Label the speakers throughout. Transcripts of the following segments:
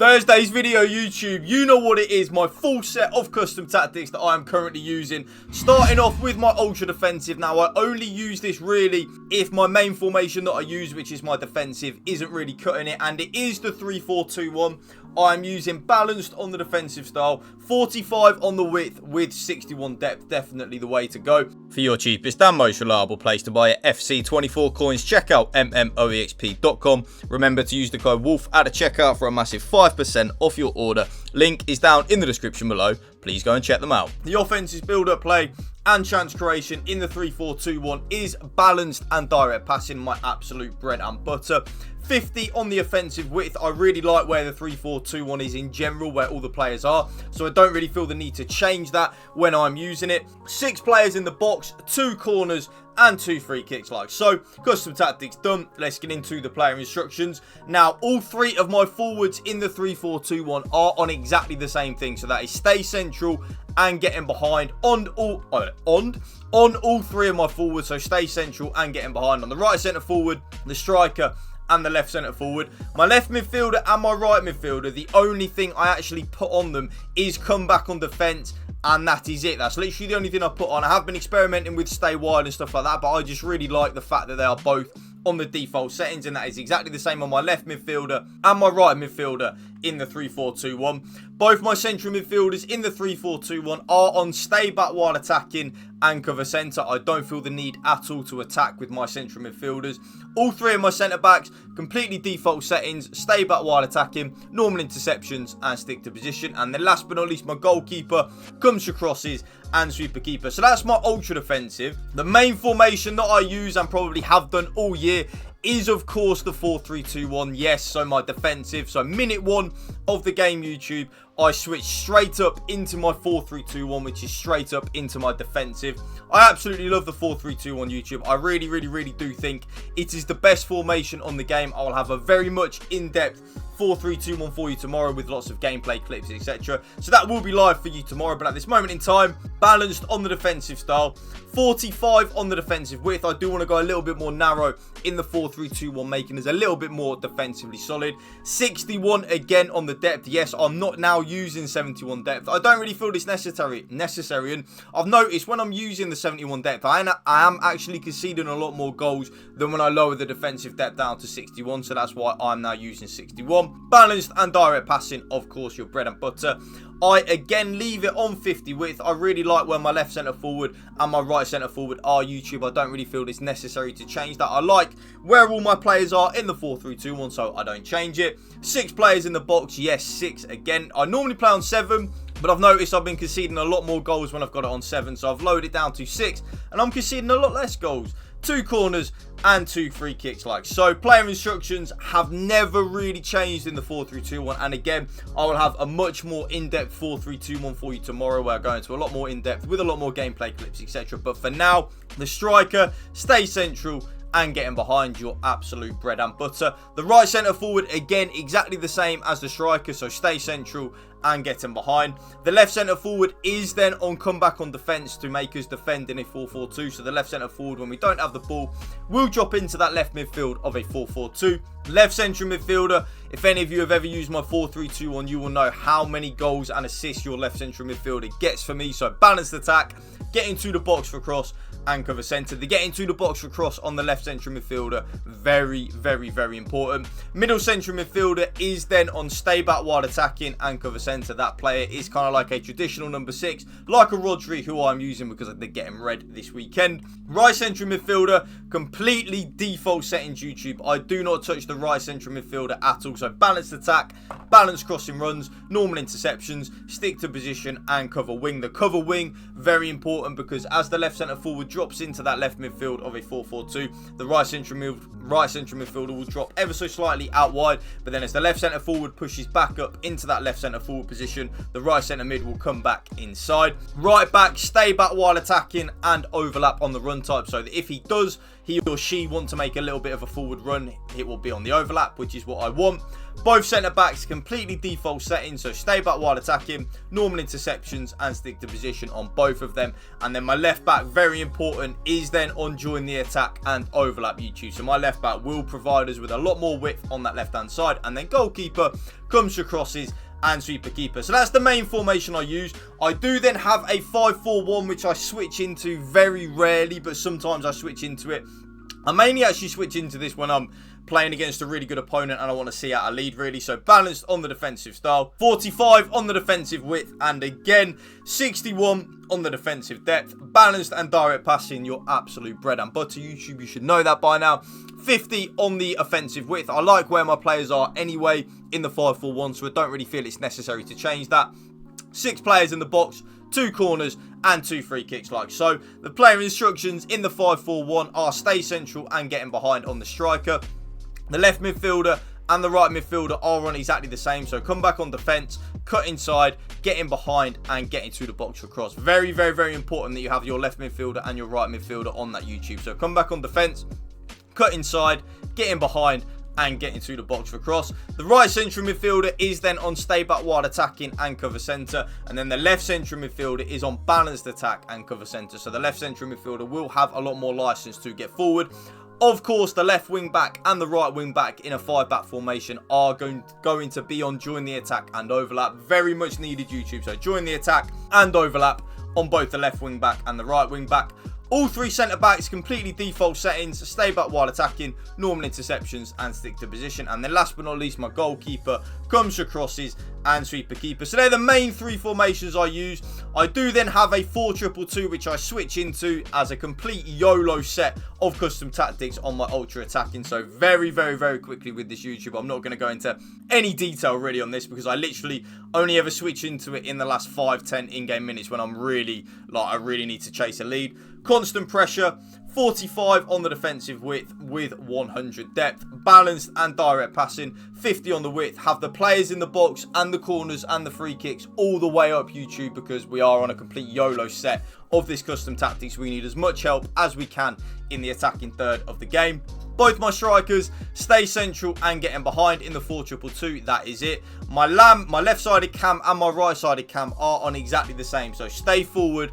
Speaker 1: Thursday's video, YouTube, you know what it is, my full set of custom tactics that I am currently using. Starting off with my ultra defensive. Now, I only use this really if my main formation that I use, which is my defensive, isn't really cutting it, and it is the 3-4-2-1. I'm using balanced on the defensive style, 45 on the width with 61 depth, definitely the way to go. For your cheapest and most reliable place to buy FC24 coins, check out mmoexp.com. Remember to use the code WOLF at the checkout for a massive 5% off your order. Link is down in the description below. Please go and check them out. The offense's build-up play and chance creation in the 3-4-2-1 is balanced and direct passing, my absolute bread and butter. 50 on the offensive width. I really like where the 3-4-2-1 is in general, where all the players are, so I don't really feel the need to change that when I'm using it. 6 players in the box, 2 corners and 2 free kicks like so. Custom tactics done. Let's get into the player instructions. Now, all 3 of my forwards in the 3-4-2-1 are on exactly the same thing, so that is stay central and getting behind on all 3 of my forwards. So stay central and getting behind on the right centre forward, the striker and the left centre forward. My left midfielder and my right midfielder, the only thing I actually put on them is come back on defence, and that is it. That's literally the only thing I put on. I have been experimenting with stay wide and stuff like that, but I just really like the fact that they are both on the default settings, and that is exactly the same on my left midfielder and my right midfielder in the 3-4-2-1. Both my central midfielders in the 3-4-2-1 are on stay back while attacking and cover centre. I don't feel the need at all to attack with my central midfielders. All 3 of my centre backs, completely default settings, stay back while attacking, normal interceptions and stick to position. And then last but not least, my goalkeeper comes for crosses and sweeper keeper. So that's my ultra defensive. The main formation that I use and probably have done all year is of course the 4-3-2-1. Yes, so my defensive. So minute 1 of the game, YouTube, I switch straight up into my 4-3-2-1, which is straight up into my defensive. I absolutely love the 4-3-2-1, YouTube. I really do think it is the best formation on the game. I'll have a very much in-depth 4-3-2-1 for you tomorrow with lots of gameplay clips, etc. So that will be live for you tomorrow. But at this moment in time, balanced on the defensive style, 45 on the defensive width. I do want to go a little bit more narrow in the 4-3-2-1, making us a little bit more defensively solid. 61 again on the depth. Yes, I'm not now using 71 depth. I don't really feel this necessary, and I've noticed when I'm using the 71 depth, I am actually conceding a lot more goals than when I lower the defensive depth down to 61. So that's why I'm now using 61. Balanced and direct passing, of course, your bread and butter. I again leave it on 50 width. I really like where my left centre forward and my right centre forward are, YouTube. I don't really feel it's necessary to change that. I like where all my players are in the 4-3-2-1, so I don't change it. 6 players in the box. Yes, 6 again. I normally play on 7, but I've noticed I've been conceding a lot more goals when I've got it on 7, so I've lowered it down to 6, and I'm conceding a lot less goals. 2 corners and 2 free kicks like so. Player instructions have never really changed in the 4-3-2-1, and again, I will have a much more in-depth 4-3-2-1 for you tomorrow, where I go into a lot more in-depth with a lot more gameplay clips, etc. But for now, the striker, stay central and getting behind, your absolute bread and butter. The right centre forward, again, exactly the same as the striker, so stay central and getting behind. The left centre forward is then on comeback on defence to make us defend in a 4-4-2. So the left centre forward, when we don't have the ball, will drop into that left midfield of a 4-4-2. Left central midfielder, if any of you have ever used my 4-3-2-1, you will know how many goals and assists your left central midfielder gets for me. So balanced attack, get into the box for cross and cover centre. The get into the box for cross on the left central midfielder, very important. Middle central midfielder is then on stay back while attacking and cover centre. That player is kind of like a traditional number 6, like a Rodri, who I'm using because they're getting red this weekend. Right central midfielder, completely default settings, YouTube. I do not touch the right central midfielder at all. So balanced attack, balanced crossing runs, normal interceptions, stick to position and cover wing. The cover wing, very important, because as the left centre forward drops into that left midfield of a 4-4-2, the right central midfielder will drop ever so slightly out wide, but then as the left centre forward pushes back up into that left centre forward position, the right centre mid will come back inside. Right back, stay back while attacking and overlap on the run type, so that if he he or she want to make a little bit of a forward run, it will be on the overlap, which is what I want. Both centre-backs, completely default settings, so stay back while attacking, normal interceptions, and stick to position on both of them. And then my left-back, very important, is then on join the attack and overlap YouTube. So my left-back will provide us with a lot more width on that left-hand side, and then goalkeeper comes to crosses and sweeper keeper. So that's the main formation I use. I do then have a 5-4-1, which I switch into very rarely, but sometimes I switch into it. I mainly actually switch into this when I'm playing against a really good opponent and I want to see out a lead, really. So balanced on the defensive style, 45 on the defensive width, and again 61 on the defensive depth. Balanced and direct passing, your absolute bread and butter, YouTube. You should know that by now. 50 on the offensive width. I like where my players are anyway in the 5-4-1, so I don't really feel it's necessary to change that. 6 players in the box, 2 corners and 2 free kicks like so. The player instructions in the 5-4-1 are stay central and getting behind on the striker. The left midfielder and the right midfielder are on exactly the same. So come back on defence, cut inside, get in behind and get into the box for cross. Very, very, very important that you have your left midfielder and your right midfielder on that YouTube. So come back on defence, cut inside, get in behind and get into the box for cross. The right central midfielder is then on stay back while attacking and cover centre, and then the left central midfielder is on balanced attack and cover centre. So the left central midfielder will have a lot more license to get forward. Of course, the left wing back and the right wing back in a 5-back formation are going to be on join the attack and overlap. Very much needed, YouTube. So join the attack and overlap on both the left wing back and the right wing back. All 3 centre-backs, completely default settings, stay back while attacking, normal interceptions and stick to position. And then last but not least, my goalkeeper comes to crosses and sweeper keeper. So they're the main 3 formations I use. I do then have a 4-2-2, which I switch into as a complete YOLO set of custom tactics on my ultra attacking. So very, very, very quickly with this YouTube, I'm not going to go into any detail really on this because I literally only ever switch into it in the last 5-10 in-game minutes when I'm really, I really need to chase a lead. Constant pressure, 45 on the defensive width with 100 depth. Balanced and direct passing, 50 on the width. Have the players in the box and the corners and the free kicks all the way up, YouTube, because we are on a complete YOLO set of this custom tactics. We need as much help as we can in the attacking third of the game. Both my strikers stay central and getting behind in the 4-2-2. That is it. My left-sided cam and my right-sided cam are on exactly the same. So stay forward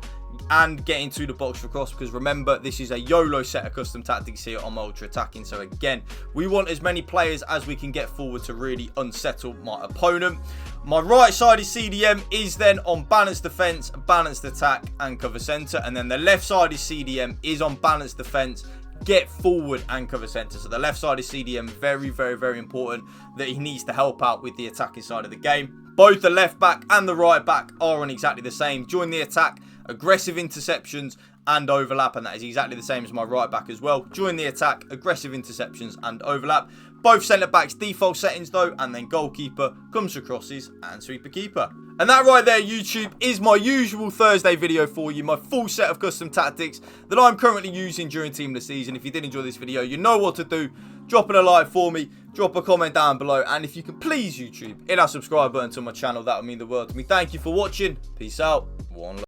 Speaker 1: and get into the box for cross, because remember, this is a YOLO set of custom tactics here on my ultra attacking. So again, we want as many players as we can get forward to really unsettle my opponent. My right sided CDM is then on balanced defense, balanced attack and cover center, and then the left sided CDM is on balanced defense, get forward and cover center. So the left sided CDM, very, very, very important that he needs to help out with the attacking side of the game. Both the left back and the right back are on exactly the same. Join the attack, aggressive interceptions and overlap, and that is exactly the same as my right back as well. Join the attack, aggressive interceptions and overlap. Both centre backs default settings though, and then goalkeeper comes to crosses and sweeper keeper. And that right there, YouTube, is my usual Thursday video for you, my full set of custom tactics that I'm currently using during Team of the Season. If you did enjoy this video, you know what to do. Drop a like for me, drop a comment down below, and if you can please, YouTube, hit that subscribe button to my channel, that would mean the world to me. Thank you for watching. Peace out. One love.